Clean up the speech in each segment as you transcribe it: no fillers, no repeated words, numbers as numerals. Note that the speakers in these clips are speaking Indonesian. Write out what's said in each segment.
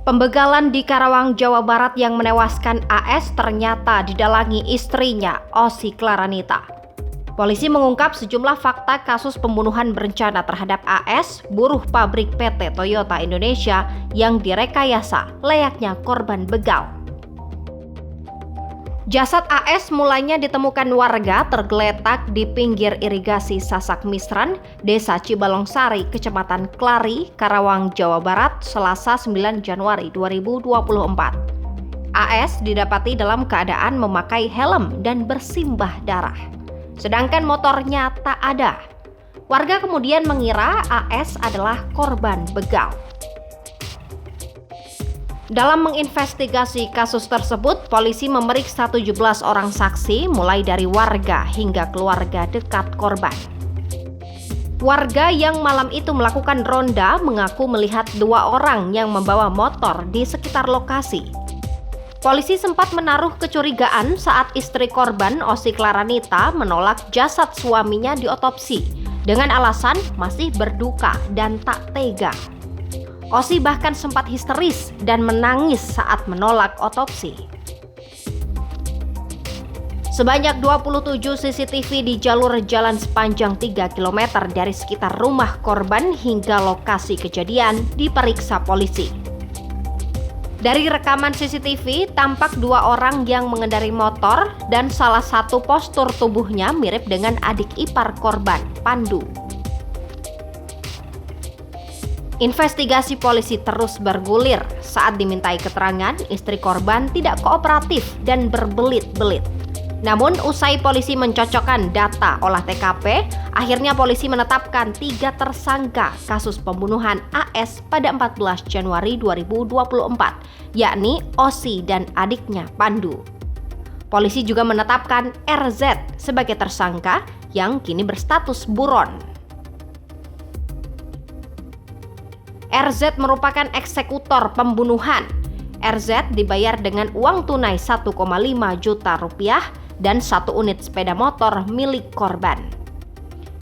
Pembegalan di Karawang, Jawa Barat yang menewaskan AS ternyata didalangi istrinya, Osi Claranita. Polisi mengungkap sejumlah fakta kasus pembunuhan berencana terhadap AS, buruh pabrik PT Toyota Indonesia yang direkayasa layaknya korban begal. Jasad AS mulanya ditemukan warga tergeletak di pinggir irigasi Sasak Misran, Desa Cibalongsari, Kecamatan Klari, Karawang, Jawa Barat, Selasa 9 Januari 2024. AS didapati dalam keadaan memakai helm dan bersimbah darah, sedangkan motornya tak ada. Warga kemudian mengira AS adalah korban begal. Dalam menginvestigasi kasus tersebut, polisi memeriksa 17 orang saksi mulai dari warga hingga keluarga dekat korban. Warga yang malam itu melakukan ronda mengaku melihat 2 orang yang membawa motor di sekitar lokasi. Polisi sempat menaruh kecurigaan saat istri korban, Osi Claranita, menolak jasad suaminya diotopsi dengan alasan masih berduka dan tak tega. Osi bahkan sempat histeris dan menangis saat menolak otopsi. Sebanyak 27 CCTV di jalur jalan sepanjang 3 km dari sekitar rumah korban hingga lokasi kejadian diperiksa polisi. Dari rekaman CCTV, tampak 2 orang yang mengendari motor dan salah satu postur tubuhnya mirip dengan adik ipar korban, Pandu. Investigasi polisi terus bergulir. Saat dimintai keterangan, istri korban tidak kooperatif dan berbelit-belit. Namun, usai polisi mencocokkan data olah TKP, akhirnya polisi menetapkan 3 tersangka kasus pembunuhan AS pada 14 Januari 2024, yakni Osi dan adiknya Pandu. Polisi juga menetapkan RZ sebagai tersangka yang kini berstatus buron. RZ merupakan eksekutor pembunuhan. RZ dibayar dengan uang tunai 1,5 juta rupiah dan 1 unit sepeda motor milik korban.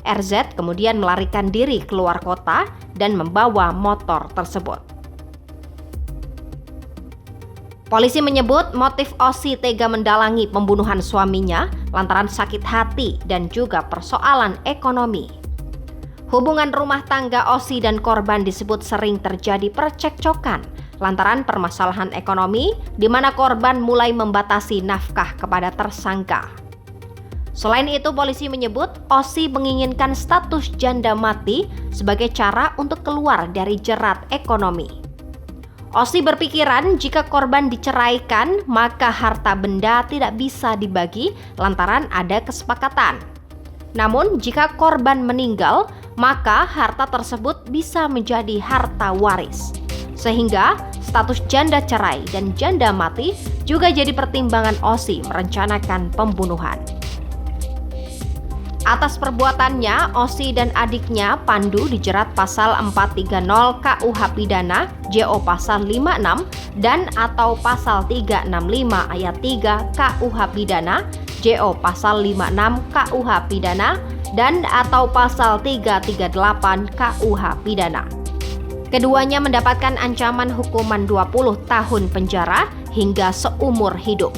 RZ kemudian melarikan diri keluar kota dan membawa motor tersebut. Polisi menyebut motif Osi tega mendalangi pembunuhan suaminya lantaran sakit hati dan juga persoalan ekonomi. Hubungan rumah tangga Osi dan korban disebut sering terjadi percekcokan lantaran permasalahan ekonomi di mana korban mulai membatasi nafkah kepada tersangka. Selain itu, polisi menyebut Osi menginginkan status janda mati sebagai cara untuk keluar dari jerat ekonomi. Osi berpikiran jika korban diceraikan, maka harta benda tidak bisa dibagi lantaran ada kesepakatan. Namun, jika korban meninggal, maka harta tersebut bisa menjadi harta waris. Sehingga status janda cerai dan janda mati juga jadi pertimbangan Osi merencanakan pembunuhan. Atas perbuatannya, Osi dan adiknya Pandu dijerat pasal 430 KUH Pidana, JO pasal 56 dan atau pasal 365 ayat 3 KUH Pidana, JO pasal 56 KUH Pidana dan atau pasal 338 KUH Pidana. Keduanya mendapatkan ancaman hukuman 20 tahun penjara hingga seumur hidup.